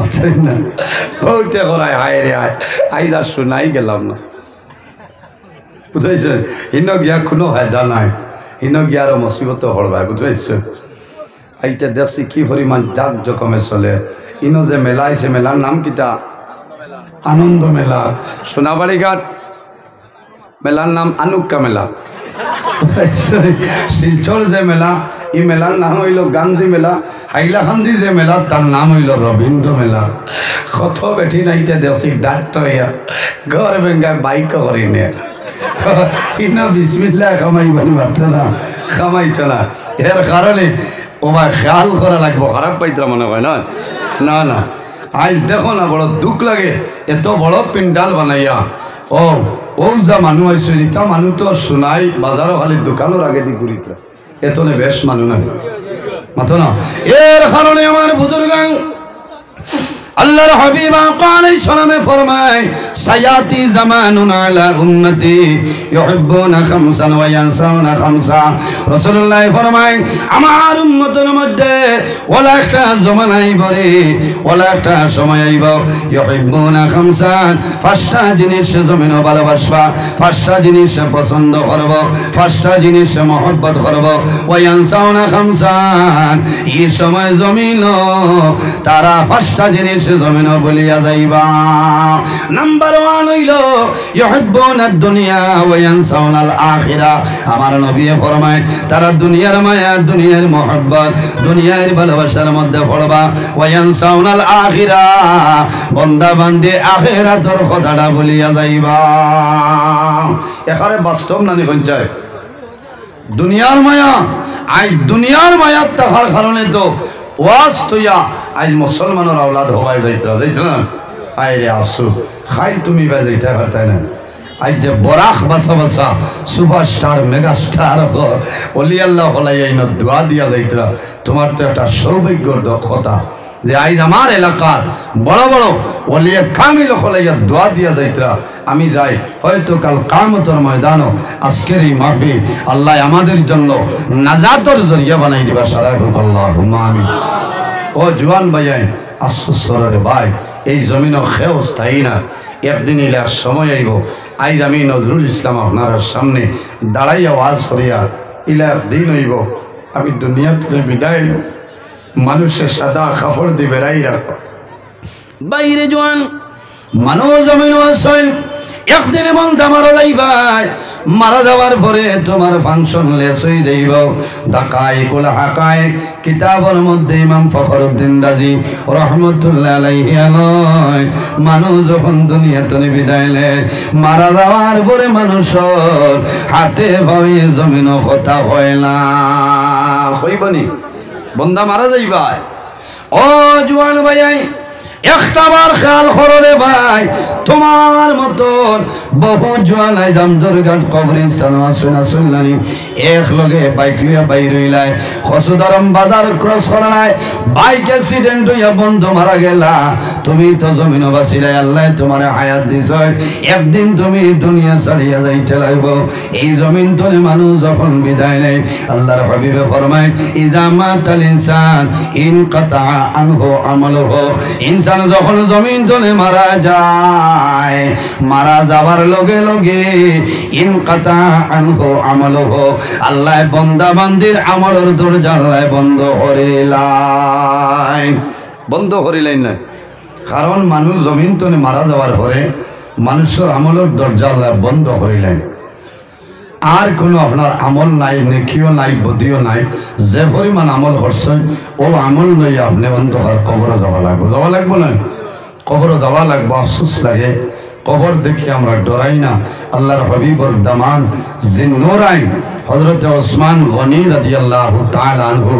বুঝছেন না ওইটা করায় হায় রে হায় আইজ আর শোনাই গেলাম না বুঝাইছে হিন গিয়া কোনো ফায়দা নাই হিন গিয়া আরো মুসিবত হড়বায় বুঝাইছে আইতে দেখছি কি পরিমাণ জাক জখমে চলে ইনো যে মেলা আইছে মেলার নাম কিতা আনন্দ মেলা সোনাবাড়ি ঘাট মেলার নাম আনুক্কা মেলা শিলচর যে মেলা এই মেলার নাম হইল গান্ধী মেলা হাইলাকান্দি যে মেলা তার নাম হইল রবীন্দ্র মেলা কত বেঠি নাইতে দেখছি ডাক্তার হইয়া ঘর বেঙ্গায় বাইক করি নে ইনো বিসমিল্লাহ খামাই বানি বাচ্চা না খামাইছে না এর কারণে ও ভাই খেয়াল করা লাগবো খারাপ পাইতরা মনে হয় না না না আজ দেখো না বড় দুঃখ লাগে এত বড় পিন্ডাল বানাইয়া ও ও যা মানুষ হয়েছে তা মানুষ তো শোনাই বাজারও খালি দোকানের আগে দিয়ে ঘুরিত এত নে বেশ মানুষ না মাথো না এর কারণে আমার বুজুর্গ আল্লাহর হাবিব আলাইহিস সালামে ফরমায় সায়াতি জামানুন আলা উম্মতি ইউহিব্বুনা খামসান ওয়া ইয়ানসাউনা খামসা রাসূলুল্লাহ ফরমায় আমার উম্মতের মধ্যে ওলা একটা জমান আইব রে ওলা একটা সময় আইব ইউহিব্বুনা খামসান পাঁচটা জিনিস জমিন ভালোবাসবা পাঁচটা জিনিস পছন্দ করব পাঁচটা জিনিস মহব্বত করব ওয়া ইয়ানসাউনা খামসান এই সময় জমিন তারা পাঁচটা জিনিস জমিন বলিয়া যাইবা নাম্বার 1 হইল ইউহিব্বুনা দুনিয়া ওয়া ইয়ানসাউনাল আখিরা আমার নবী ফরমায় তারা দুনিয়ার মায়া দুনিয়ার মহব্বত দুনিয়ার ভালোবাসার মধ্যে পড়বা ওয়া ইয়ানসাউনাল আখিরা বান্দা বান্দে আখিরাতের কথাটা বলিয়া যাইবা এখানে বাস্তব নানি পঞ্চায়েত দুনিয়ার মায়া আই দুনিয়ার মায়া থাকার কারণে তো ওয়াজ তুইয়া আজ মুসলমানের আওলাদ হওয়াই যাইত না আয় রে আফসোস খাই তুমি বা যাইতে পারতাই না আজ যে বরাক বাসা বাসা সুপারস্টার মেগাস্টার অলি আল্লাহ হলাই আইন দোয়া দিয়া যাইত তোমার তো একটা সৌভাগ্যর দক্ষতা যে আজ আমার এলাকার বড় বড় ওলিয়া কামিল হলাইয়া দোয়া দিয়া যাইতরা আমি যাই হয়তো কাল কিয়ামতের ময়দানও আজকের এই মাহফিল আল্লাহ আমাদের জন্য নাজাতের জরিয়া বানাই দিবা আল্লাহুম্মা আমিন ও জওয়ান ভাই আফসোস করে ভাই এই জমিনও খেও স্থায়ী না একদিন ইলার সময় আইব আজ আমি নজরুল ইসলাম আপনার সামনে দাঁড়াইয়া ওয়াজ করিয়া ইলার দিন হইব আমি দুনিয়া থেকে বিদায় নেব মানুষের সাদা কাপড় দিয়ে বেড়াই রাখো বাইরে জোয়ান মানুষ জমিন একদিন এবং মারা যাইবাই মারা যাওয়ার পরে তোমার ফাংশন লেস হয়ে যাইব ঢাকায় কোলা হাকায় কিতাবের মধ্যে ইমাম ফখরুদ্দিন রাজি রহমতুল্লাহ আলাইহি আলয় মানুষ যখন দুনিয়াতে বিদায় লে মারা যাওয়ার পরে মানুষের হাতে পায়ে জমিন কথা হয় না হইবনি বন্দা মারা যাইবা ও জওয়ান ভাই একটাবার খেয়াল করো রে ভাই তোমার মতন বহু জওয়ানাই জামদরঘাট কবরস্থান আসুন এক লগে বাইক লইয়া বাইর হইলাই খসুদারম বাজার ক্রস করায় বাইক অ্যাক্সিডেন্ট হইয়া বন্ধু মারা গেলা তুমি তো জমিন বাঁচিলাই আল্লাহ তোমার হায়াত দিছ একদিন তুমি দুনিয়া ছাড়িয়া যাইতে লাগব এই জমিন তলে মানুষ যখন বিদায় নেয় আল্লাহর হাবিবে ফরমায় ইজা মাতাল ইনসান ইনকাতা আনহু আমালুহু ইনসান যখন জমিন তলে মারা যায় মারা যাবার লগে লগে ইনকাতা আনহু আমালুহু আল্লাহ বান্দা বান্দির আমলের দরজা আল্লাহ বন্ধ করিলেন না কারণ মানুষ জমিন তলে মারা যাওয়ার পরে মানুষের আমলের দরজা আল্লাহ বন্ধ করিলেন আর কোনো আপনার আমল নাই নেকিও নাই বুদ্ধিও নাই যে পরিমাণ আমল করছেন ও আমল লইয়া আপনি অন্ধকার কবরে যাওয়া লাগবো না কবরে যাওয়া লাগবো আফসোস লাগে কবর দেখে আমরা ডরাই না আল্লাহর হাবিবর দামান জিন্নুরাইন হযরত ওসমান গনি রাদিয়াল্লাহু তাআলা আনহু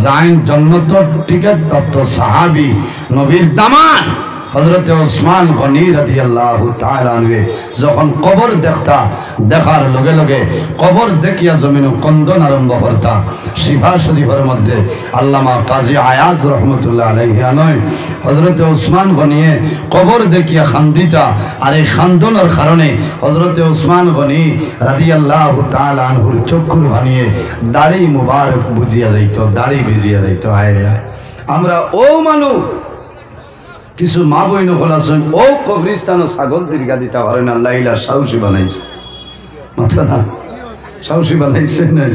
জাইন জান্নাতের টিকেট প্রাপ্ত সাহাবী নবীর দামান হযরত ওসমান গনি রাদিয়াল্লাহু তাআলা আনহু যখন কবর দেখতা দেখার লগে লগে কবর দেখিয়া জমিন কন্দন আরম্ভ করতা শিফা শরীফের মধ্যে আল্লামা কাজী আয়াজ রহমতুল্লাহ আলাইহি আনয় হযরত ওসমান গনিয়ে কবর দেখিয়া খান্দিতা আর এই খান্দনের কারণে হযরত ওসমান গনি রাদিয়াল্লাহু তাআলা আনহুর চক্ষুর ভানিয়ে দাড়ি মুবারক বুঝিয়া যাইত দাড়ি ভিজিয়া যাইত হায় রে আমরা ও মানুষ কিছু মা বইন হলাছেন ও কবরিস্তান ছাগল দীর্ঘা দিতে পারেন আল্লাহ ইলা সাহসী বানাইছে মাথা না সাহসী বানাইছে না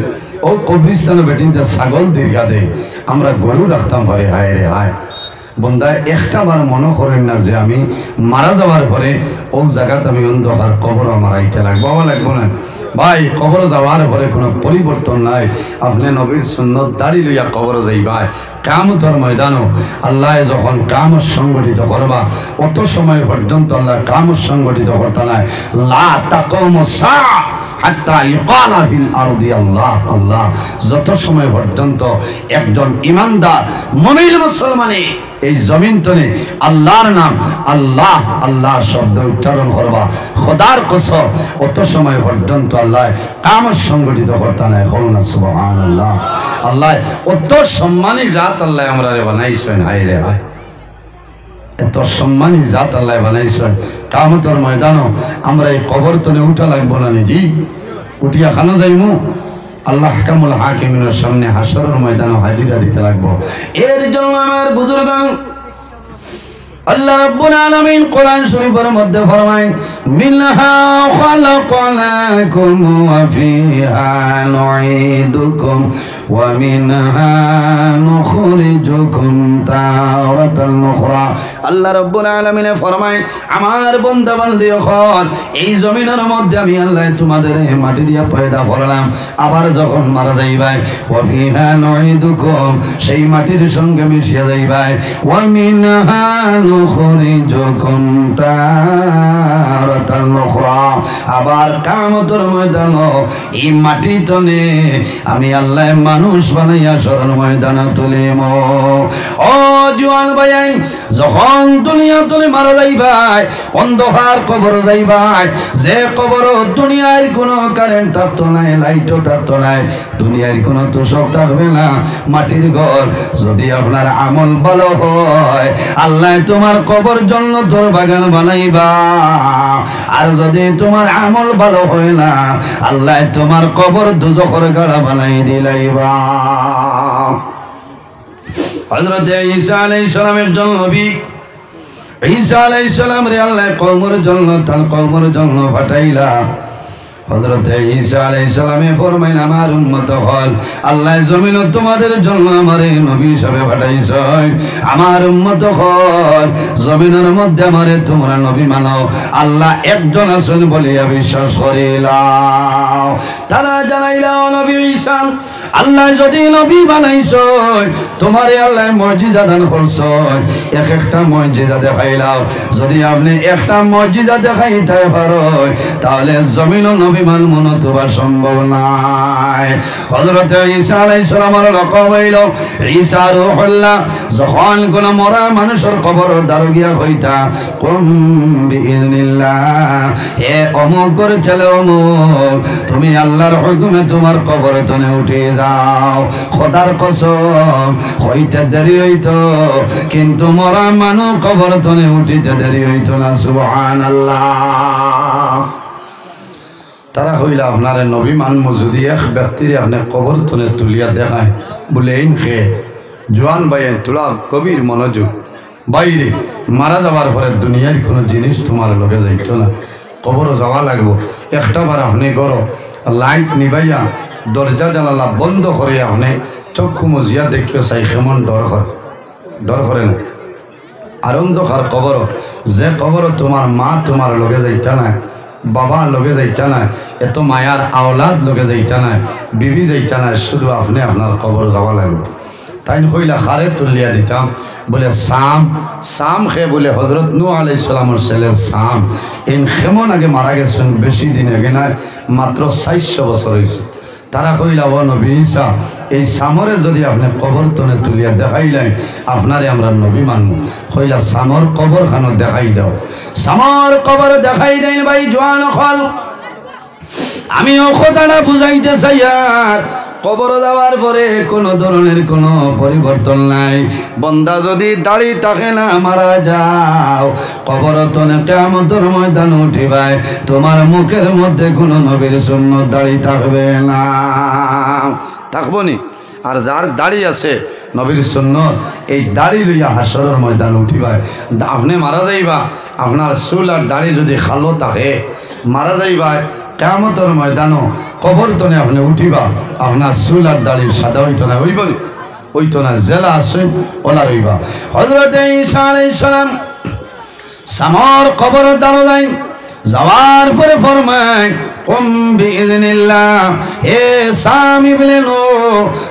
ও কবরিস্তানে বেটিনতে ছাগল দীর্ঘা দেয় আমরা গরু রাখতাম পারে হায় রে হায় বন্ধা একটা বার মনে করেন না যে আমি মারা যাওয়ার পরে ও জায়গাতে আমি অন্ধকার কবর আমার আইতে লাগবো আমার লাগবো না ভাই কবর যাওয়ার পরে কোনো পরিবর্তন নাই আপনি নবীর সুন্নত দাড়ি লইয়া কবর যাইবা কিয়ামতের ময়দানও আল্লাহ যখন কিয়ামত সংগঠিত করবা অত সময় পর্যন্ত আল্লাহ কিয়ামত সংগঠিত করতে নাই লা তাকুমু সাআ হাত্তা ইউকালা ফিল আরদি আল্লাহ আল্লাহ যত সময় পর্যন্ত একজন ইমানদার মুমিন মুসলমানে এই জমিন তলে আল্লাহর নাম আল্লাহ আল্লাহ শব্দ উচ্চারণ করবা খোদার কসম অত সময় পর্যন্ত আল্লাহ কিয়ামত সংগঠিত করতে নাই বলুন সুবহানাল্লাহ আল্লাহ অত সম্মানী জাত আল্লাহ আমরারে বানাইছেন হায় রে হায় এত সম্মানী জাত আল্লাহ বানাইছেন কিয়ামতের ময়দানও আমরা এই কবর তলে উঠা লাগবো না জি উঠিয়া খানো যাইমু আল্লাহ কামুল হাকিমের সামনে হাসরের ময়দানে হাজিরা দিতে লাগবো এর জন্য আমার বুজুর্গান আল্লাহ রাব্বুল আলামিন কোরআন শরীফের মধ্যে ফরমায় মিনহা খালাকনাকুম ওয়া ফিহা নুঈদুকুম ওয়া মিনহা নুখরিজুকুম তারাতান উখরা আল্লাহ রাব্বুল আলামিন ফরমায় আমার বান্দা বান্দি হল এই জমিনের মধ্যে আমি আল্লাহ তোমাদের মাটি দিয়া পয়দা করলাম আবার যখন মারা যাইবাই ওয়া ফিহা নুঈদুকুম সেই মাটির সঙ্গে মিশিয়া যাইবাই ওয়া মিনহা নুখরিজুকুম তারাতান উখরা আবার কিয়ামতের ময়দানে এই মাটি তলে আমি আল্লাহ মানুষ বানাইয়া শরণ ময়দানে তুলিম ও জওয়ান ভাই যখন দুনিয়া তলে মারা যাইবাই অন্ধকার কবর যাইবাই যে কবর দুনিয়ার কোনো কারেন্ট থাকতো না লাইটও থাকতো না দুনিয়ার কোনো তোষক থাকবে না মাটির ঘর যদি আপনার আমল ভালো হয় আল্লাহ তোমার কবর জান্নাতের বাগান বানাইবা আর যদি তোমার আমল ভালো হয় না আল্লাহ তোমার কবর দোজখের গাড়া বানাই দিলাইবা হযরত ঈসা আলাইহিস সালামের জন্য নবী ঈসা আলাইহিস সালাম রে আল্লাহ কওমের জন্য তার কওমের জন্য পাঠাইলা হযরত ঈসা আলাইহিস সালামে ফরমাইলেন আমার উম্মত হল আল্লাহ জমিন তোমাদের জন্য আমারে নবী হিসেবে পাঠাইছেন আমার উম্মত হল জমিনের মধ্যে আমারে তোমরা নবী মানো আল্লাহ একজন আছেন বলিয়া বিশ্বাস করিলাম তারা জানাইলা নবী ঈসা আল্লাহ যদি নবী বানাইছেন তোমারে আল্লাহ মুজিজা দান করছেন এক একটা মুজিজা দেখাইলাও যদি আপনি একটা মুজিজা দেখাইতে পারো তাহলে জমিন বিমান মনতবা সম্ভব নাই হযরত ঈসা আলাইহিস সালামের লকব হইল ঈসা রূহুল্লাহ যখন কোন মরা মানুষের কবর দারগিয়া হইতা কুম বিইজনিল্লাহ হে অমুকর ছেলে অমুক তুমি আল্লাহর হুকুমে তোমার কবর তনে উঠে যাও খোদার কসম হইতে দেরি হইতো কিন্তু মরা মানুষ কবর তনে উঠিতে দেরি হইতো না সুবহানাল্লাহ তারা হইলা আপনার নবী মানমু যদি এক ব্যক্তির আপনার কবর তলে তুলিয়া দেখায় বলে এই খেয়ে জোয়ান ভাইয়ে তোলা গভীর মনোযোগ বাইরে মারা যাওয়ার পরে দুনিয়ার কোনো জিনিস তোমার লগে যাইতো না কবরও যাওয়া লাগবো একটা বার আপনি গরো লাইট নিবাইয়া দরজা জানালা বন্ধ করে আপনি চক্ষু মজিয়া দেখিও চাই কেমন ডর করে না আর অন্ধকার কবর যে কবর তোমার মা তোমার লগে যাইতা না বাবা লগে যাইতা না এত মায়ার আওলাদ লগে যাইতা না বিবি যাইতা না শুধু আপনি আপনার কবর যাওয়া লাগবে তাই কইলা খারে তুলিয়া দিতাম বলে সাম খে বলে হজরত নূহ আলাইহিস সালামের ছেলে সাম এই কেমন আগে মারা গেছেন বেশি দিন আগে না মাত্র 400 বছর হয়েছে তারা কইলা ও নবী ঈসা এই সামরে যদি আপনি কবর তনে তুলিয়া দেখাইলেন আপনারে আমরা নবী মানব কইলা সামর কবর খানো দেখাই দাও সামর কবর দেখাই দেন ভাই জওয়ান হল আমিও কথাটা বুঝাইতে চাই আর কবর যাওয়ার পরে কোনো ধরনের কোনো পরিবর্তন নাই বন্দা যদি দাড়ি থাকে না মারা যাও কবর তনে কিয়ামতের ময়দান উঠিবাই তোমার মুখের মধ্যে কোনো নবীর সুন্নাত দাড়ি থাকবে না থাকবো নি। আর যার দাড়ি আছে নবীর সুন্নত এই দাড়ি লইয়া হাসরের ময়দান উঠিবা। আপনি মারা যাইবা, আপনার চুল আর দাড়ি যদি খালো থাকে মারা যাইবা, কিয়ামতের ময়দানও কবর তনে আপনি উঠিবা, আপনার চুল আর দাড়ি সাদা হইতো না, হইব নি? হইতো না, জেলা আছে ওলা রইবা। হযরত ঈসা আলাইহিস সালাম সামর কবর দাঁড়ালেন, যাওয়ার পরে ফরমায় কুম বিইذنিল্লাহ, হে সাম ইবনে নূহ,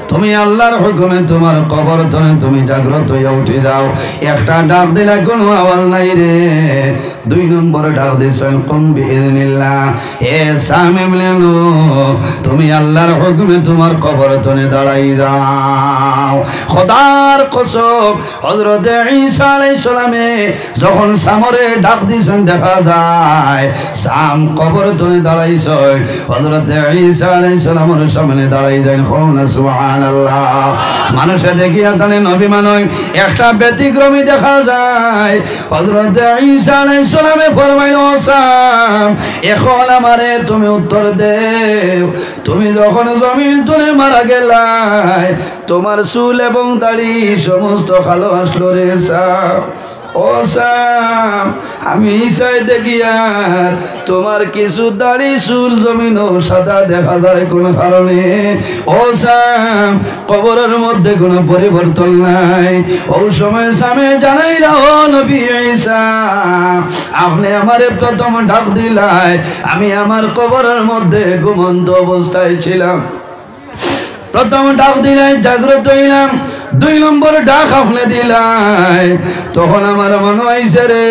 তুমি আল্লাহর হুকুমে তোমার কবর তনে তুমি জাগ্রত হইয়া উঠে যাও। একটা ডাক দিলা কোনো আওয়াজ নাই রে। 2 নম্বরে ডাক দিছেন কুম বিইذনিল্লাহ, হে সাম ইবনে নূহ, তুমি আল্লাহর হুকুমে তোমার কবর তনে দাঁড়াই যাও। খোদার কসম, হযরত ঈসা আলাইহিস সালামে যখন সামরে ডাক দিছেন দেখা যায় সাম কবর তনে দাঁড়াইছে। হযরত ঈসা আলাইহিস সালামের সামনে দাঁড়াই যায়। সুবহানাল্লাহ। মানুষে দেখিয়া তাহলে নবী মানয় একটা ব্যতিক্রমী দেখা যায়। হযরত ঈসা আলাইহিস সালামে ফরমাইল, সাম এখন আমারে তুমি উত্তর দেও, তুমি যখন জমিন তুলে মারা গেলাই তোমার চুল এবং দাড়ি সমস্ত কালো আসলো রে সাম। ও সাম, আমি ঈসাই দেখি আর তোমার কিছু দাড়ি চুল জমিন সাদা দেখা যায় কোন কারণে? ও সাম, কবরের মধ্যে কোনো পরিবর্তন নাই। ও সময় সামে জানাইলা, ও নবী ঈসা, আপনি আমারে প্রথম ডাক দিলাই, আমি আমার কবরের মধ্যে ঘুমন্ত অবস্থায় ছিলাম। প্রথম ডাক দিলাই জাগ্রত হইলাম, 2 নম্বর ডাক আপনি দিলাই, তখন আমার মনে হইছে রে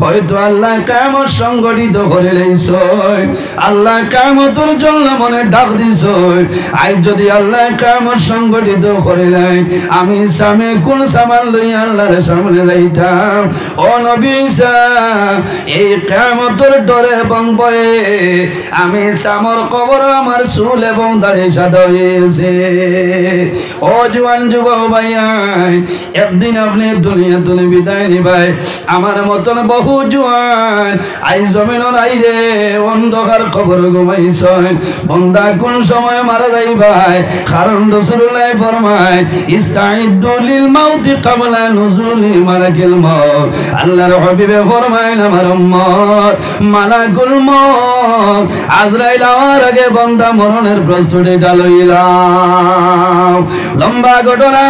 হয়তো আল্লাহ কিয়ামত সংগঠিত করে লইছ। আল্লাহ কিয়ামতের জন্য মনে ডাক দিছ। আজ যদি আল্লাহ কিয়ামত সংগঠিত করে নাই, আমি সামনে কোন সামান লইয়া আল্লাহর সামনে যাইতাম? ও নবী ঈসা, এই কিয়ামতের ডরে এবং ভয়ে আমি সামর কবর আমার চুল এবং দাড়ি সাদা হয়েছে। ও জওয়ান যুবক ভাইয়া, একদিন আপনি দুনিয়া তুলে বিদায় নিবাই। আমার মতন বহু জওয়ান আই জমিনের আইরে অন্ধকার কবর ঘুমাইছ। বন্দা কোন সময় মারা যাইবাই, কারণ রাসূলুল্লাহ ফরমায় ইস্তাইদু লিল মাউতি ক্বাবলা নুজুলি মালাকিল মাউত। আল্লাহর হাবিবে ফরমায়, আমার উম্মত মালাকুল মাউত আজরাইল আওয়ার আগে বন্দা মরণের প্রস্তুতিটা লইলাম। লম্বা ঘটনা।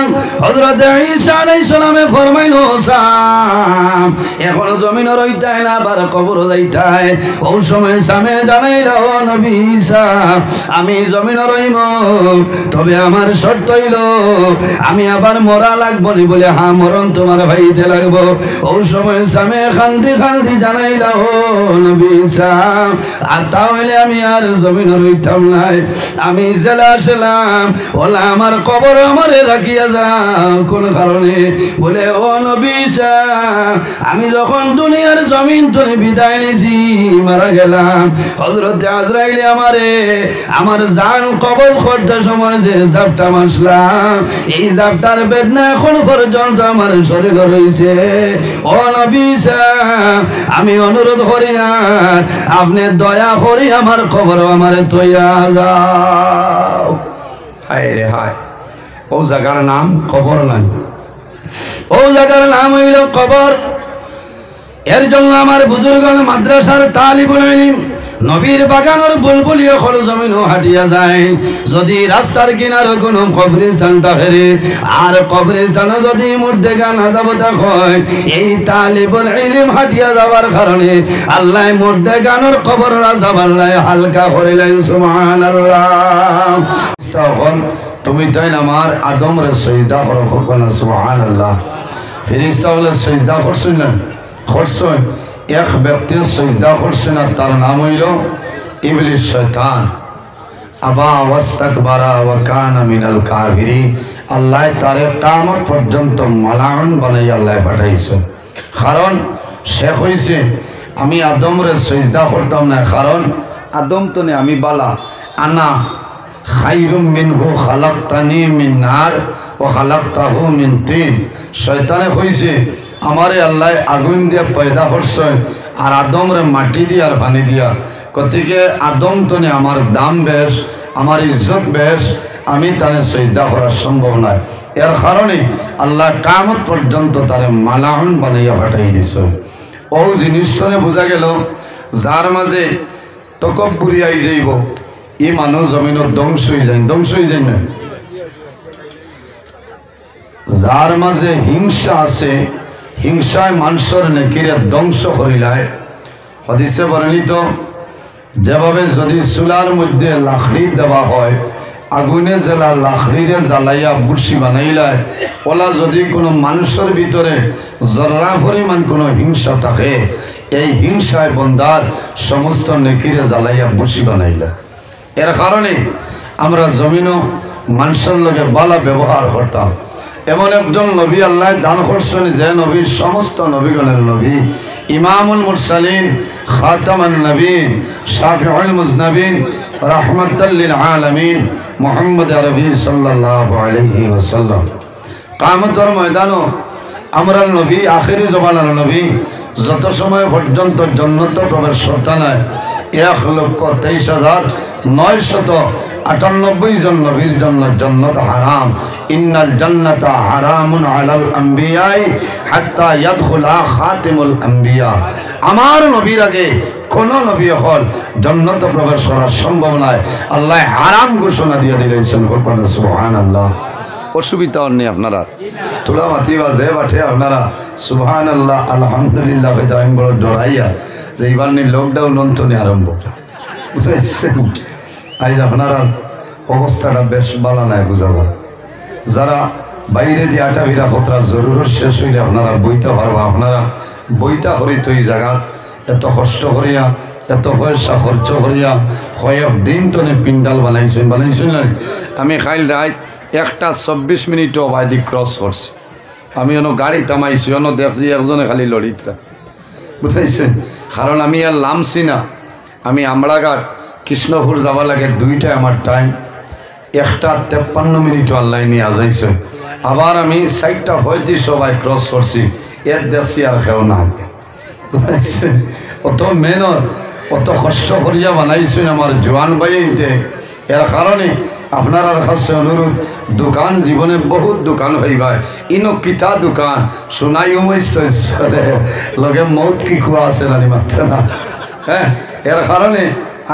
হযরত ঈসা আলাইহিস সালামে ফরমাইল, সাম এখন জমিনের রইতাই না, আবার কবর যাইতাই। ও সময় সামে জানাইল, ও নবী ঈসা, আমি জমিনের রইম, তবে আমার শর্ত হইল আমি আবার মরা লাগবো নি। বলে, হ্যাঁ মরণ তোমার ভাইতে লাগবো। ও সময় সামে খান্দি খান্দি জানাইল, ও নবী ঈসা, আর তাহলে আমি আর জমিনের রইতাম নাই, আমি জেলা আসলাম। ওলা আমার কবর আমারে রাখিয়া যাও। কোন কারণে? বলে, ও নবী ঈসা, আমি যখন দুনিয়ার জমিন তুলে বিদায় নিছি, মারা গেলাম, হযরত আজরাইল আমারে আমার জান কবজ করতে সময় যে জাপটা মাসলাম, এই জাপটার বেদনা এখন পর্যন্ত আমার শরীরে রয়েছে। ও নবী ঈসা, আমি অনুরোধ করি আর আপনি দয়া করি আমার কবর আমারে তৈয়া যাও। হায় রে হায়, ও জায়গার নাম কবর নাই, ও জায়গার নাম হইল কবর। এর জন্য আমার বুজুর্গণ মাদ্রাসার তালিবুল ইলম নবীর বাগানের বুলবুলিয়া খল জমিনও হাঁটিয়া যায়। যদি রাস্তার কিনারে কোনো কবরস্থান থাকে, আর কবরস্থানে যদি মুর্দেগা না যাব হয়, এই তালিবুল ইলম হাঁটিয়া যাওয়ার কারণে আল্লাহ মুর্দেগানের কবর আযাব আল্লাহ হালকা করিলেন। সুবহানাল্লাহ। তখন তুমি তাই আমার আদমরে সিজদা করো, না সুবহানাল্লাহ। ফেরেশতা হলে সিজদা করছিলেন, করছেন। এক ব্যক্তি সিজদা করছেন, আর তার নাম হইল ইবলিস শয়তান। আবা ওয়াস্তাকবারা ওয়া কানা মিনাল কাফিরিন। আল্লাহ তারে কিয়ামত পর্যন্ত মালাউন বানাই আল্লাহ পাঠাইছেন। কারণ সে কইছে আমি আদমরে সিজদা করতাম না, কারণ আদম তো আমি বালা, আনা খাইরুম মিনহু খালাকতানি মিন নার ওয়া খালাকতাহু মিন তিন। শয়তানে কইছে আমারে আল্লাহ আগুন দিয়া পয়দা করছে, আর আদমরে মাটি দিয়া আর পানি দিয়া। গতিকে আদম তো আমার দাম বেশ, আমার ইজ্জত বেশ, আমি তারে সিজদা করা সম্ভব নয়। এর কারণে আল্লাহ কিয়ামত পর্যন্ত তারে মালাউন বানাইয়া পাঠাই দিছে। ও জিনিসটারে বোঝা গেল যার মাঝে তকব্বুরি আই যাইব এই মানুষ জমিনত ধ্বংস হয়ে যায় না। যার মাঝে হিংসা আছে, হিংসায় মানুষের নেকিরে ধ্বংস করিলায়। হাদিসে বর্ণিত যেভাবে যদি চুলার মধ্যে লাকড়ি দেওয়া হয়, আগুনে জ্বালা লাকড়িরে জ্বালাইয়া বুরশি বানাইলায়, ওলা যদি কোনো মানুষের ভিতরে জরা পরিমাণ কোনো হিংসা থাকে, এই হিংসায় বন্দার সমস্ত নেকিরে জ্বালাইয়া বুরশি বানাইলা। এর কারণে আমরা জমিনও মানুষের লগে ভালো ব্যবহার করতাম। এমন একজন নবী আল্লাহ দান করছেন যে নবীর সমস্ত নবীগণের নবী, ইমামুল মুরসালিন, খাতামুন নবীন, শাফিউল মুজনবিন, রাহমাতাল লিল আলামিন, মুহাম্মদ আরবি সাল্লাল্লাহু আলাইহি ওয়াসাল্লাম। কিয়ামতের ময়দানও আমরা নবী, আখিরি জমানার নবী, যত সময় পর্যন্ত জান্নাতে প্রবেশ করতে নাই ১,২৩,৯৯৮ জন নবীর জন্য জান্নাত হারাম। ইন্নাল জান্নাতা হারামুন আলাল আম্বিয়াই হাত্তা ইয়াদখুলা খাতিমুল আম্বিয়া। আমার নবীর আগে কোন নবী হল জান্নাতে প্রবেশ করা সম্ভব নয়, আল্লাহ হারাম ঘোষণা দিয়ে দিয়েছেন। সুবহানাল্লাহ। অসুবিধা নেই আপনারা, তোলা মাতি বাজে বাঠে আপনারা সুবহানাল্লাহ আলহামদুলিল্লাহ বড় ডরাইয়া যে এবার নি লকডাউন অন্তনে আরম্ভ, বুঝেছেন? আজ আপনারা অবস্থাটা বেশ ভালো নাই বুঝাবো। যারা বাইরে দিয়ে আটা ভিড়া খতরা জরুরত শেষ হইলে আপনারা বইতে পারবা। আপনারা বইটা করিত এই জায়গা এত কষ্ট করিয়া, এত পয়সা খরচ করিয়া কয়েক দিন তনে পিন্ডাল বানাইছেন না। আমি খাইল রাত 1:24 মিনিটও বাইদি ক্রস করছি। আমি অন্য গাড়ি থামাইছি, অন্য দেখছি একজনে খালি লড়িতরা, বুঝাইছেন? কারণ আমি আর লামছি না, আমি আমরাঘাট কৃষ্ণপুর যাওয়া লাগে 2টায় আমার টাইম, 1:53 মিনিটও আল্লাহ নিয়ে আজাইছে। আবার আমি 4:35 সবাই ক্রস করছি, এর দেখছি আর কেউ না, বুঝাইছেন? অত মেহনত অত কষ্ট করিয়া বানাইছেন আমার জোয়ান ভাইতে। এর কারণে আপনার কাছে অনুরোধ, দোকান জীবনে বহুত দোকান হইবাই, ইনো কিতা দোকান সোনাই লগে মৌত কি খোয়া আছে না মাত্র না। হ্যাঁ, এর কারণে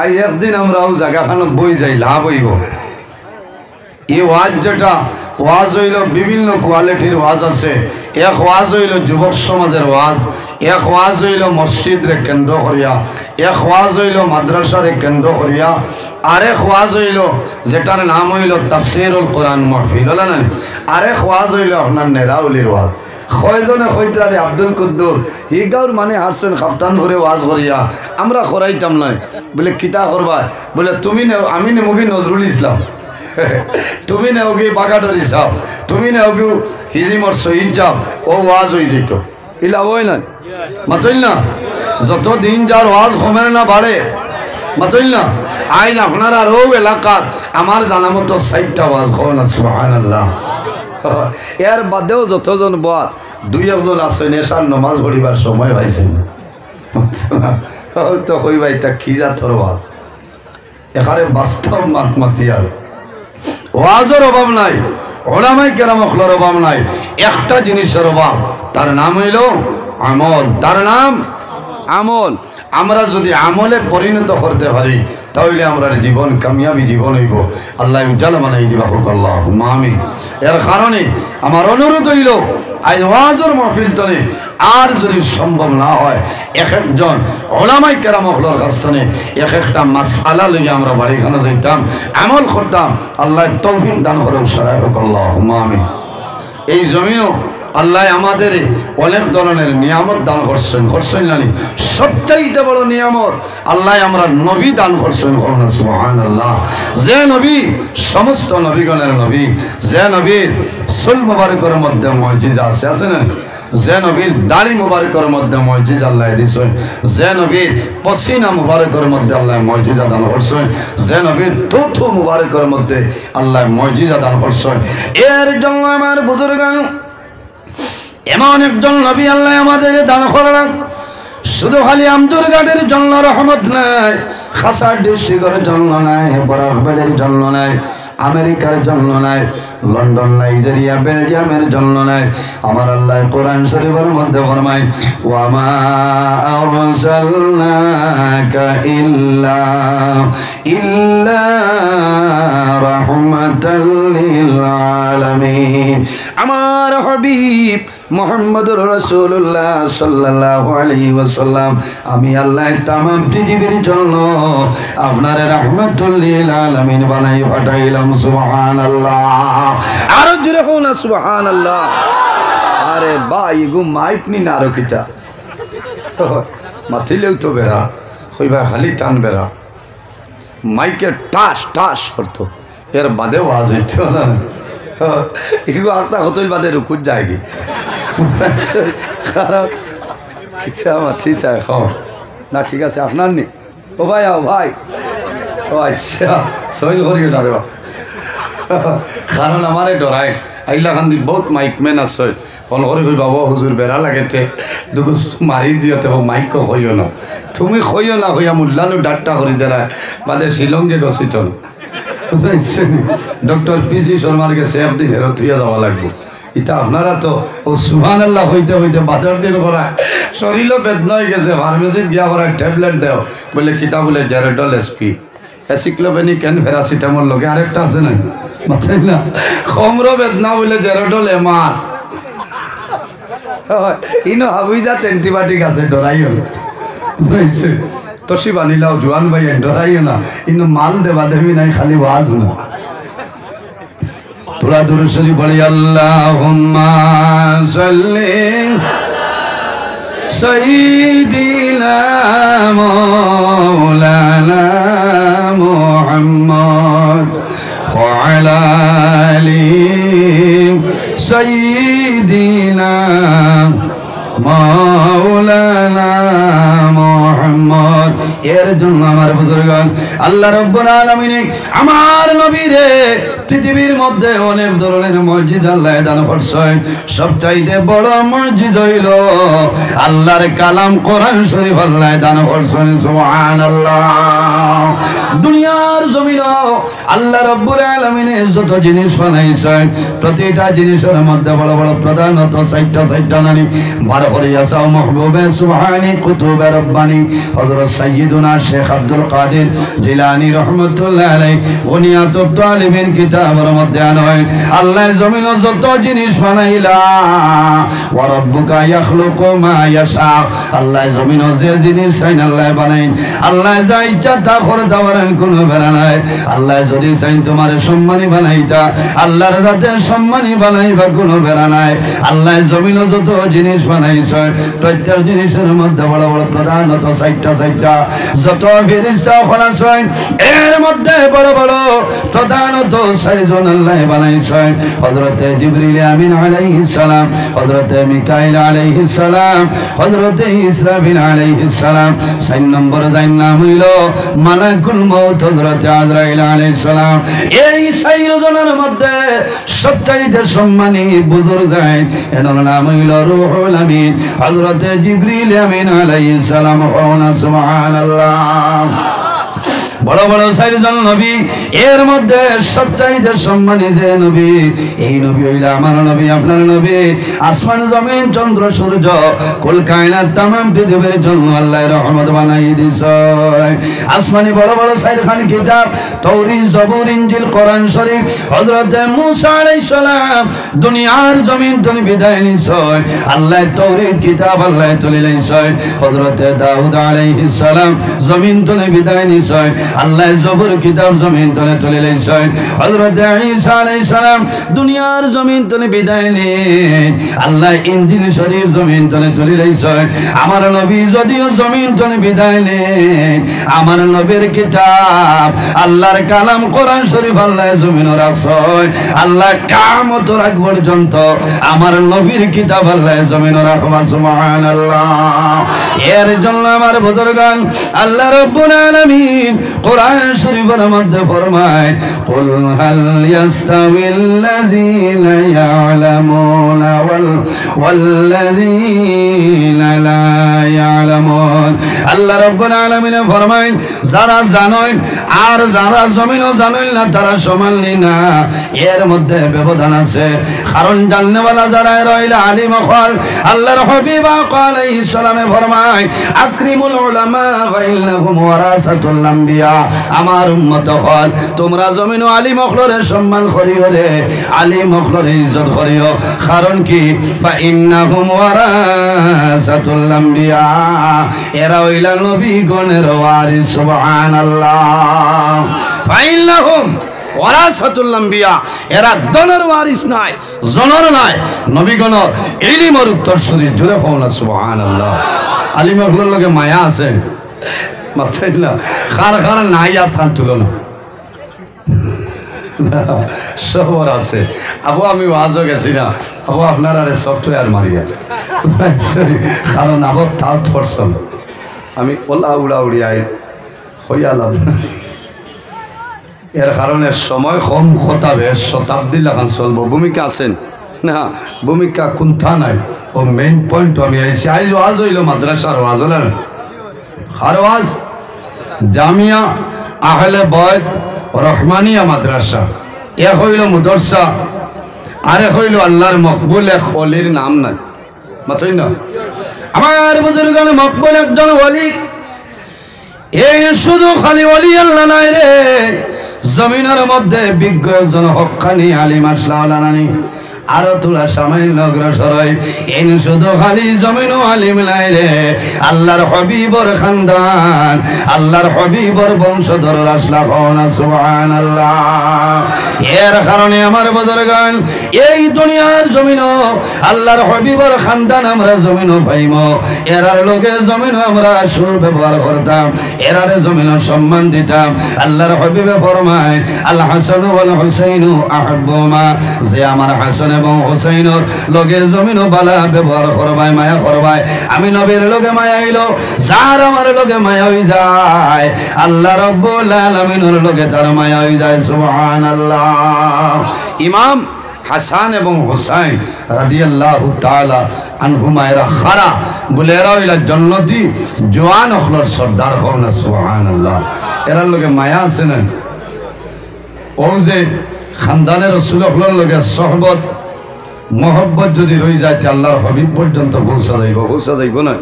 আই একদিন আমরাও জায়গাখানো বই যাই, লাভ হইব। এই ওয়াজ যেটা ওয়াজ হইল বিভিন্ন কোয়ালিটির ওয়াজ আছে। এক ওয়াজ হইল যুবক সমাজের ওয়াজ, এক ওয়াজ হইল মসজিদরে কেন্দ্র করিয়া, এক ওয়াজ হইল মাদ্রাসারে কেন্দ্র করিয়া, আরেক ওয়াজ হইল যেটার নাম হইল তাফসীরুল কোরআন মাহফিল, হল না? আরেক ওয়াজ হইল আপনার নেরাউলির ওয়াজ। কয়জনে কইতারে আব্দুল কুদ্দুস হিগাউর মানে হারছেন খাফতান ভরে ওয়াজ করিয়া, আমরা করাইতাম নাই। বলে কিতা করবা? বলে তুমি আমি নেমুগি নজরুল ইসলাম, তুমি নেওগি বাগাডরি সাহ, তুমি নেওগি হিজিমর শহীদ যাও, ও ওয়াজ হয়ে যেত। ইলা ওই না মাতইল না, যত দিন যার ওয়াজ কমে না বাড়ে, মাতইল না। আইন আপনার আর ও এলাকাত আমার জানা মতো 4টা ওয়াজ কও না, সুবহানাল্লাহ। এর বাদেও যতজন বাদ 2-1 আছে নেশার নমাজ পড়িবার সময় পাইছেন তো কইবাই তা কি জাতর ওয়াজ। এখানে বাস্তব মাতমাতিয়ার ওয়াজের অভাব নাই, ওলামায়ে কেরামের অভাব নাই, একটা জিনিসের অভাব, তার নাম হইল আমল। তার নাম আমল। আমরা যদি আমলে পরিণত করতে পারি তাহলে আমরা জীবন কামিয়াবি জীবন হইব। আল্লাহ উজ্জ্বল বানাই দিবা, হোক আল্লাহুম্মা আমিন। এর কারণে আমার অনুরোধ হইল আজ ওয়াজের মাহফিল তনে আর যদি সম্ভব না হয় এক একজন ওলামায়ে কেরামের কাছ থেকে এক একটা মাসআলা লইয়া আমরা বাড়িখানে যাইতাম, আমল করতাম। আল্লাহ তৌফিক দান করুক, সরাই হোক আল্লাহুম্মা আমিন। এই জমিনও আল্লাহ আমাদের অনেক ধরনের নিয়ামত দান করছেন জানি। সবচাইতে বড় নিয়ামত আল্লাহ আমরা নবী দান করছেন, সুবহানাল্লাহ। যে নবী সমস্ত নবীগণের নবী, যে নবীর চুল মুবারকের মধ্যে মুজিজা আছে না, যে নবীর দাড়ি মুবারকের মধ্যে মুজিজা আল্লাহ দিয়েছেন, যে নবীর পসিনা মুবারকের মধ্যে আল্লাহ মুজিজা দান করছেন, যে নবীর থুথু মুবারকের মধ্যে আল্লাহ মুজিজা দান করছেন। এর জন্য আমার বুজুর্গান এমন একজন নবী আল্লাহ আমাদের দান করলেন। শুধু খালি আমদুরঘাটের জন্য রহমত নাই, খাসার ডিস্ট্রিক্টের জন্য নাই, বরাকবেলের জন্য নাই, আমেরিকার জন্য নাই, লন্ডন, নাইজেরিয়া, বেলজিয়ামের জন্য নাই। আমার আল্লাহ কোরআন শরীফের মধ্যে ফরমায় ওয়া মা আরসালনাকা ইল্লা রাহমাতাল লিল আলামিন। আমার হাবিব মুহাম্মদুর রাসূলুল্লাহ সাল্লাল্লাহু আলাইহি ওয়াসাল্লাম, আমি আল্লাহ তামাম পৃথিবীর জন্য আপনার রাহমাতুল লিল আলামিন বানাই পাঠাইলাম। সুবহানাল্লাহ। আর জোরে হোক না সুবহানাল্লাহ। আরে ভাই গো মাইক নি না আরো কিটা মাথিলেও তো বেড়া হইবা খালি টান বেড়া মাইকে টাস টাস করতো, এর বাদেও আওয়াজ হইতো না। এগুলো আস্তা হতইল বাদে রুকুত যায় কি কারণ কিছু আমার ঠিক আছে খাও না, ঠিক আছে আপনার নি ও ভাই আও ভাই ও আচ্ছা সহিল করিও না রে, কারণ আমারে ডরায় আইলা খান্দি বহুত মাইক মেন আছে ফোন করে কই বাবা হুজুর বেড়া লাগেতে দুগো মারি দিওতে মাইক কইও না, তুমি কইও না কইয়া মুল্লানু ডাট্টা করি দেরা বাদে শিলংয়ে গছিত ডক্টর পিসি শর্মারকে সেফ দিন হেরো তুইয়া যাওয়া লাগবো। এটা আপনারা তো ও সুবহানাল্লাহ হইতে হইতে বাজার দিন করা শরীরও বেদনা হয়ে গেছে, ফার্মেসিত গিয়া করা ট্যাবলেট দেও বলে কিতা বলে জেরেডল এসপি এসিক্লোভেনি কেন ফেরাসিটামল লগে আরেকটা আছে না মাথায় না কমর বেদনা বলে জেরেডল এমার ইনো হাবুই যা অ্যান্টিবায়োটিক আছে ডরাইও তসি বানিলাও জোয়ান ভাই ডরাইও না, ইনো মাল দেবা দেবী নাই খালি ওয়াজ না। তোরা দুরুশরী বলি আল্লাহুম্মা সাল্লি সাইয়্যিদিনা মাওলানা মুহাম্মদ ওয়া আলা আলি সাইয়্যিদিনা মাওলানা মুহাম্মদ। এর জন্য আমার বুজুর্গগণ আল্লাহ রাব্বুল আলামিন আমার নবীরে পৃথিবীর মধ্যে অনেক ধরনের মসজিদ আল্লাহ দান করছেন, সবচাইতে বড় মসজিদ হইল আল্লাহর কালাম কোরআন শরীফ আল্লাহ দান করছেন। সুবহানাল্লাহ। দুনিয়ার জমিন আল্লাহ রাব্বুল আলামিন যত জিনিস বানাইছেন প্রতিটা জিনিসের মধ্যে বড় বড় প্রধানত 60টা নারী বার করিয়া চাও মাহবুবে সুবহানি কুতুবে রব্বানি হযরত সাইয়্যিদুনা শেখ আব্দুল কাদের জিলানী রাহমাতুল্লাহ আলাইহি গুনিয়াতুত তালিবিন কিতাবের মধ্যে আনয় আল্লাহ জমিন যত জিনিস বানাইলা ওয়া রাব্বুকা ইয়াখলুকু মা ইয়াশা, আল্লাহ জমিন যে জিনিস চাই আল্লাহ বানাইন, আল্লাহ যা ইচ্ছা তা করতে পারেন, কোনো বেড়া নাই। আল্লাহ যদি চাই তোমার সম্মানী বানাইতা আল্লাহর যাতে সম্মানী বানাইবা, কোনো বেড়া নাই। আল্লাহ জমিন যত জিনিস বানাইছে প্রত্যেক জিনিসের মধ্যে বড় বড় প্রধানত 60টা যত ফেরেশতা আছে এর মধ্যে বড় বড় প্রধানত 6 জন আল্লাহ বানাইছে। হযরতে জিবরিল আমিন আলাইহিস সালাম, হযরতে মিকাইল আলাইহিস সালাম, হযরতে ইসরাফিল আলাইহিস সালাম। 4 নম্বর যার নাম হইল মালাকুল মউত হযরতে আজরাইল আলাইহিস সালাম। এই 4 জনের মধ্যে সবচাইতে সম্মানী বুজুর্গ যায় এর নাম হইল রূহুল আমিন হযরতে জিবরিল আমিন আলাইহিস সালাম। সুবহানাল্লাহ। বড় বড় 4 জন নবী, এর মধ্যে সবচাইতে সম্মানী যে নবী, এই নবী হইল আমার নবী, আপনার নবী। আসমান জমিন চন্দ্র সূর্য কুল কায়নাত तमाम পৃথিবীর জন্য আল্লাহ রহমত বানাই দিয়েছে। আসমানি বড় বড় 4 খান কিতাব তাওরীত, জবুর, ইনজিল, কোরআন শরীফ হযরত মূসা আলাইহিস সালাম দুনিয়ার জমিন থেকে বিদায় নিছে, আল্লাহ তাওরীত কিতাব আল্লাহ তুলে লইছে। হযরত দাউদ আলাইহিস সালাম জমিন থেকে বিদায় নিছে, আল্লাহ জবুর কিতাব জমিন তলে তুলে লইছে। হযরত ঈসা আলাইহিস সালাম দুনিয়ার জমিন তলে বিদায় নিয়ে আল্লাহ ইনজিল শরীফ জমিন তলে তুলে লইছে। আমার নবী যদিও জমিন তলে বিদায় নেয়, আমার নবীর কিতাব আল্লাহর কালাম কোরআন শরীফ আল্লাহ জমিনে রাখছে। আল্লাহ কিয়ামত রাখ পর্যন্ত আমার নবীর কিতাব আল্লাহ জমিনে রাখবা। সুবহানাল্লাহ। এর জন্য আমার বুজুর্গগণ আল্লাহ রাব্বুল আলামিন কোরআন শরীফের মধ্যে ফরমায় কুল হাল ইয়াস্তাবিল্লাযীনা ইয়ালামুনা ওয়াল্লাযীনা লা ইয়ালামুন। আল্লাহ রাব্বুল আলামিন ফরমায় যারা জানেন আর যারা জমিনও জানেন না তারা সমান না, এর মধ্যে ব্যবধান আছে। কারণ জাননেওয়ালা যারা রইল আলিম হল, আল্লাহর হাবিব আলাইহিস সালামে ফরমায় আকরিমুল উলামা ওয়া ইন্নাহুম ওয়ারাসাতুল আম্বিয়া। আমার উম্মত হল তোমরা জমিন ও আলিম হলরে সম্মান করিও রে, আলিম হলরে ইজ্জত করিও। কারণ কি ফা ইন্নাহুম ওয়ারাসাতুল আম্বিয়া, এরা হইলা নবীগণের ওয়ারিস। সুবহানাল্লাহ। ফা ইন্নাহুম ওয়ারাসাতুল আম্বিয়া, এরা দনের ওয়ারিস নাই, জনের নাই, নবীগণের ইলমের উত্তরসূরি। জোরে কও না সুবহানাল্লাহ। আলিম হলর লগে মায়া আছে মাথায় না, খার খার নাই আর থান তুলো না সবর আছে। আবু আমি ওয়াজও গেছি না, আবু আপনার আরে সফটওয়্যার মারিয়া, কারণ আবু তাও থরসল আমি ওলা উড়া উড়িয়াই হইয়ালাম। এর কারণে সময় কম খতাবে, শতাব্দী লাগান চলবো। ভূমিকা আছেন না, ভূমিকা কোনথা নাই। ও মেইন পয়েন্ট আমি আইসি। আইজ ওয়াজ হইল মাদ্রাসার ওয়াজ, হলেন আর ওয়াজ জামিয়া আহলে বয়ত রহমানিয়া মাদ্রাসা। এ হইল মুদরসা, আরে হইল আল্লাহর মকবুল এক অলির নাম নাই মাথই না। আমার বুজুর্গান মকবুল একজন ওলি, এই শুধু খালি ওলি আল্লাহ নাই রে, জমিনের মধ্যে বিজ্ঞ একজন হক্কানি আলিম আসলা নানি। আরো তোলা সামান্য অগ্রসর হয়, এন শুধু খালি জমিন আলিম নাই রে, আল্লাহর হবিবর খানদান, আল্লাহর হবিবর বংশধর আসলা পাওনা। সুবহানাল্লাহ। এর কারণে আমার বুজুর্গান এই দুনিয়ার জমিন আল্লাহর হবিবর খানদান আমরা জমিন পাইম, এরার লোকে জমিন আমরা সুব্যবহার করতাম, এরারে জমিন সম্মান দিতাম। আল্লাহর হবিবে ফরমায় আল হাসান ওয়াল হুসাইন আহাব্বুমা, যে আমার হাসান এবং হুসাইনের লগে জমিন বালা ব্যবহার করবাই, মায়া করবাই। আমি নবীর লগে মায়া হইল, যার আমার লগে মায়া হই যায় আল্লাহ রাব্বুল আলামিনের লগে তার মায়া হই যায়। সুবহানাল্লাহ। ইমাম হাসান এবং হুসাইন রাদিয়াল্লাহু তাআলা আনহুমা এরা খারা বলে, এরা হইলা জান্নাতি জওয়ান হলর সর্দার হল না। সুবহানাল্লাহ। এরার লগে মায়া আছে না। ও যে খানদানের রাসূল হলর লগে সহবত মোহব্বত যদি রই যায় আল্লাহর হাবিব পর্যন্ত পৌঁছা যাইব না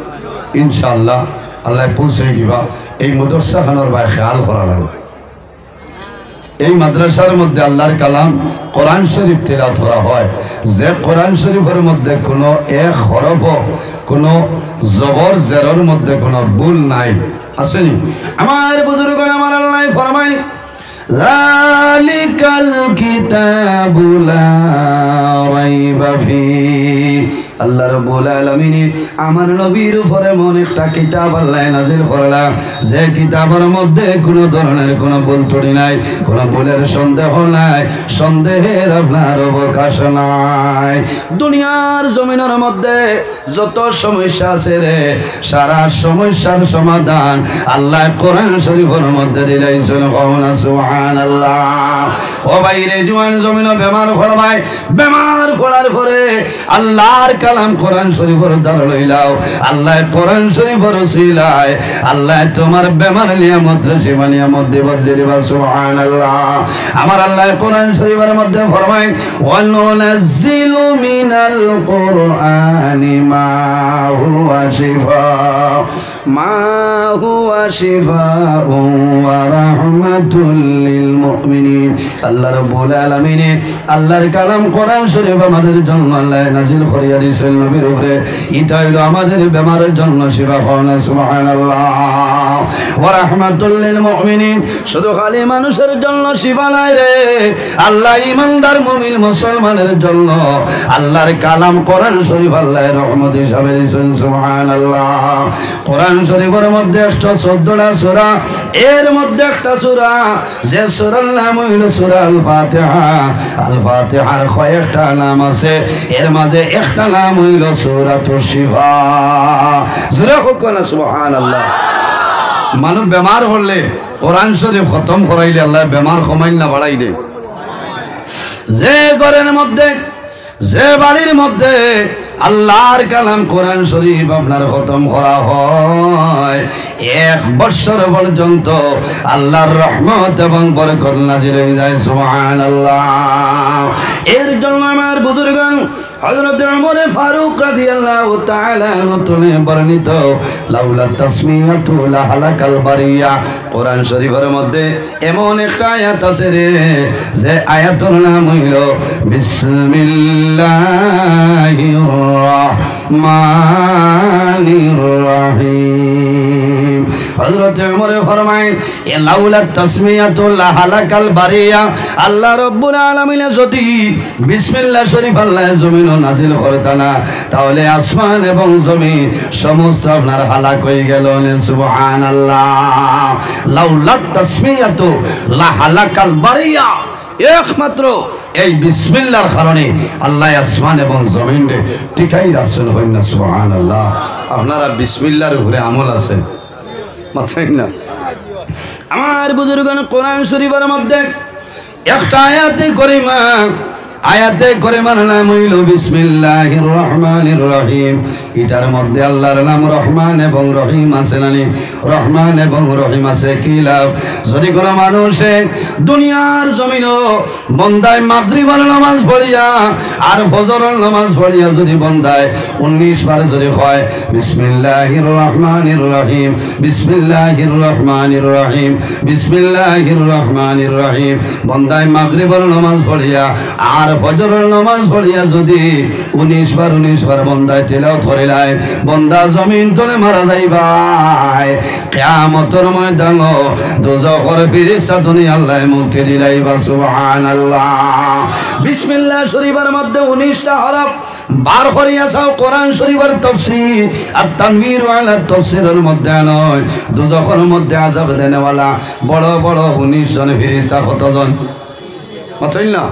ইনশাআল্লাহ। আল্লাহ পৌঁছে দিবা। এই মাদ্রাসা খানোর ভাই খেয়াল করা লাগবে। এই মাদ্রাসার মধ্যে আল্লাহর কালাম কোরআন শরীফ তেলাওয়াত করা হয়, যে কোরআন শরীফের মধ্যে কোনো এক হরফ, কোনো জবর জেরর মধ্যে কোনো ভুল নাই, আসেনি। আমার বুজুর্গ আমার আল্লাহ ফরমায় যালিকাল কিতাবু লা রাইবা ফীহি। আল্লাহ রাব্বুল আলামিন আমার নবীর উপরে এমন একটা কিতাব আল্লাহ নাযিল করলেন, যে কিতাবের মধ্যে কোনো ধরনের কোনো ভুল ত্রুটি নাই, কোনো ভুলের সন্দেহ নাই, সন্দেহের আপনার অবকাশ নাই। দুনিয়ার জমিনের মধ্যে যত সমস্যা আছে রে, সারা সমস্যার সমাধান আল্লাহ কোরআন শরীফের মধ্যে দিলাইছেন। সুবহানাল্লাহ। ও বাইরে জওয়ান জমিন বেমার ফরমাই, বেমার পড়ার পরে আল্লাহর কালাম কোরআন শরীফের দ্বারা লইলাও, আল্লাহ কোরআন শরীফের ওসিলায় আল্লাহ তোমার বেমার নিয়ামত শিফা নিয়ামত বদলে দিবা। সুবহানাল্লাহ। আমার আল্লাহ কোরআন শরীফের মধ্যে ফরমায় ওয়া নুনাজ্জিলু মিনাল কুরআনি মা হুয়া শিফা, মা হুয়া শিফাউ ওয়া রাহমাতুল লিল মুমিনিন। আল্লাহ রাব্বুল আলামিন আল্লাহর কালাম কোরআন শরীফ আমাদের জন্য আল্লাহ নাযিল করিয়া দিয়েছেন নবীর উপরে। এটা হলো আমাদের বেমারের জন্য শিফা হওয়া। সুবহানাল্লাহ। ওয়া রাহমাতুল লিল মুমিনিন, শুধু খালি মানুষের জন্য শিফা নাই রে, আল্লাহ ঈমানদার মুমিন মুসলমানের জন্য আল্লাহর কালাম কোরআন শরীফ আল্লাহ রহমত হিসাবে দিয়েছেন। সুবহানাল্লাহ। কোরআন শরীফের মধ্যে 114টা সূরা, এর মধ্যে একটা সূরা যে সূরার নাম হইল সূরা আল ফাতিহা। আল ফাতিহার কয়েকটা নাম আছে, এর মাঝে একটা নাম হইল সূরাতুশ শিফা। জোরে হোক না সুবহানাল্লাহ। মানুষ বেমার হলে কোরআন শরীফ খতম করাইলে আল্লাহ বেমার কমাইল না বাড়াই দে। যে ঘরের মধ্যে, যে বাড়ির মধ্যে আল্লাহর কালাম কোরআন শরীফ আপনার খতম করা হয় 1 বছর পর্যন্ত আল্লাহর রহমত এবং বরকত নাজিল হয়ে যায় সুবহানাল্লাহ। এর জন্য আমার বুজুর্গগণ হযরত ওমর ফারুক রাদিয়াল্লাহু তাআলা নতুনে বর্ণিত লাউলা তাসমিয়াতু লাহালাকাল বারিয়া কোরআন শরীফের মধ্যে এমন একটা আয়াত আছে রে যে আয়াতের নাম হইল বিসমিল্লাহির রহমানির রহিম। হযরত ওমর ফরমায় এ লাউলা তাসমিয়াতু লাহালাকাল বারিয়া আল্লাহ রাব্বুল আলামিন যদি বিসমিল্লাহ শরীফ আল্লাহ জমিন নাজিল করতেন না তাহলে আসমান এবং জমিন সমস্ত আপনার হালাক হয়ে গেল। সুবহানাল্লাহ। লাউলা তাসমিয়াতু লাহালাকাল বারিয়া একমাত্র এই বিসমিল্লাহর কারণে আল্লাহ আসমান এবং জমিনে টিকাই রাখছেন। হয় না সুবহানাল্লাহ। আপনারা বিসমিল্লাহর উপরে আমল আছে মাথায় না? আমার বুজুর্গগণ কোরআন শরীফের মধ্যে একটা আয়াতে করিমার নাম হইল বিসমিল্লাহির রহমানির রহিম। এটার মধ্যে আল্লাহর নাম রহমান এবং রহিম আছে নানি? রহমান এবং রহিম আছে। কি লাভ যদি কোনো মানুষে দুনিয়ার জমিনও বন্দায় মাগরিবের নামাজ পড়িয়া আর ফজরের নামাজ পড়িয়া যদি বন্দায় 19 বার যদি হয় বিসমিল্লাহির রহমানির রহিম, বিসমিল্লাহির রহমানির রহিম, বিসমিল্লাহির রহমানির রহিম, বন্দায় মাগরিবের নামাজ পড়িয়া আর ফজরের নামাজ পড়িয়া যদি 19 বার বন্দায় তিলাওয়াত করিলাই বন্দা জমিন তলে মারা যাইবাই। কিয়ামতের ময়দানে দোজখের ফেরেশতা তুমি আল্লাহ মুক্তি দিলাইবা। সুবহানাল্লাহ। বিসমিল্লাহ শরীফের মধ্যে 19টা হরফ বার করিয়া চাও কোরআন শরীফের তাফসীর আর তানবীর ওয়ালা তাফসীরের মধ্যে নয় দোজখের মধ্যে আযাব দেনেওয়ালা বড় বড় 19 জন ফেরেশতা। কতজন? মাত্রই না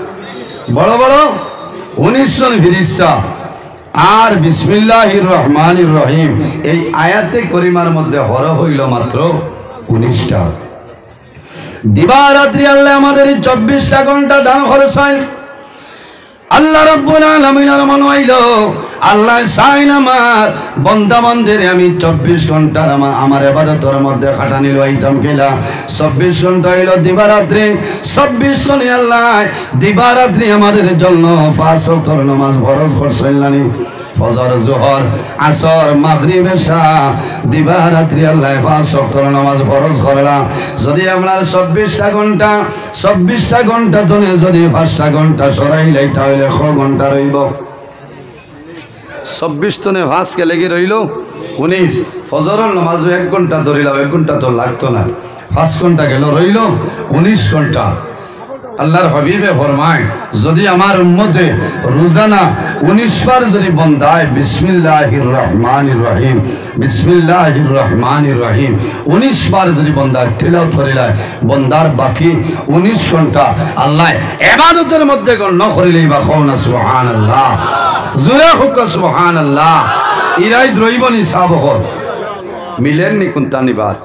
বড় বড় 19 জন ফেরেশতা। আর বিসমিল্লাহির রহমানির রহিম এই আয়াতে করিমার মধ্যে হরফ হইল মাত্র 19টা। দিবারাত্রি আল্লাহ আমাদের 24টা ঘন্টা দান খরচ হয়। আল্লাহ রাব্বুল আলামিনের মন হইল আল্লাহ চাইল আমার বন্দা বান্দাদের আমি 24 ঘন্টা আমার ইবাদতের মধ্যে খাটানি লইতাম কিলা 24 ঘন্টা হইল দিবারাত্রি। 24 ঘন্টা আল্লাহ দিবারাত্রি আমাদের জন্য 5 ওয়াক্ত নামাজ ফরজ করছেন। ফজর, জোহর, আসর, মাগরিব, এশা দিবারাত্রি আল্লাহ 5 ওয়াক্ত নামাজ ফরজ করলাম। যদি আপনার 24টা ঘন্টা ধরে যদি 5টা ঘন্টা সরাইলাই তাহলে কত ঘন্টা রইব? 24 তনে 5 কে লেগে রইল 19। ফজরের নামাজও 1 ঘন্টা ধরিলাম, 1 ঘন্টা তো লাগতো না, 5 ঘন্টা গেল রইল 19 ঘন্টা। আল্লাহর হাবিবে ফরমায় যদি আমার উম্মতে রোজানা 19 বার যদি বন্দায় বিসমিল্লাহির রহমানির রহিম, বিসমিল্লাহির রহমানির রহিম 19 বার যদি বন্দা তিলাওয়াত করিলায় বন্দার বাকি 19 ঘন্টা আল্লাহ ইবাদতের মধ্যে গণ্য করিলেই বা কওনা সুবহানাল্লাহ। জোরে হোক সুবহানাল্লাহ। ইরাই দ্রইবনি সাবহর মিলেননি কোনটা নিবার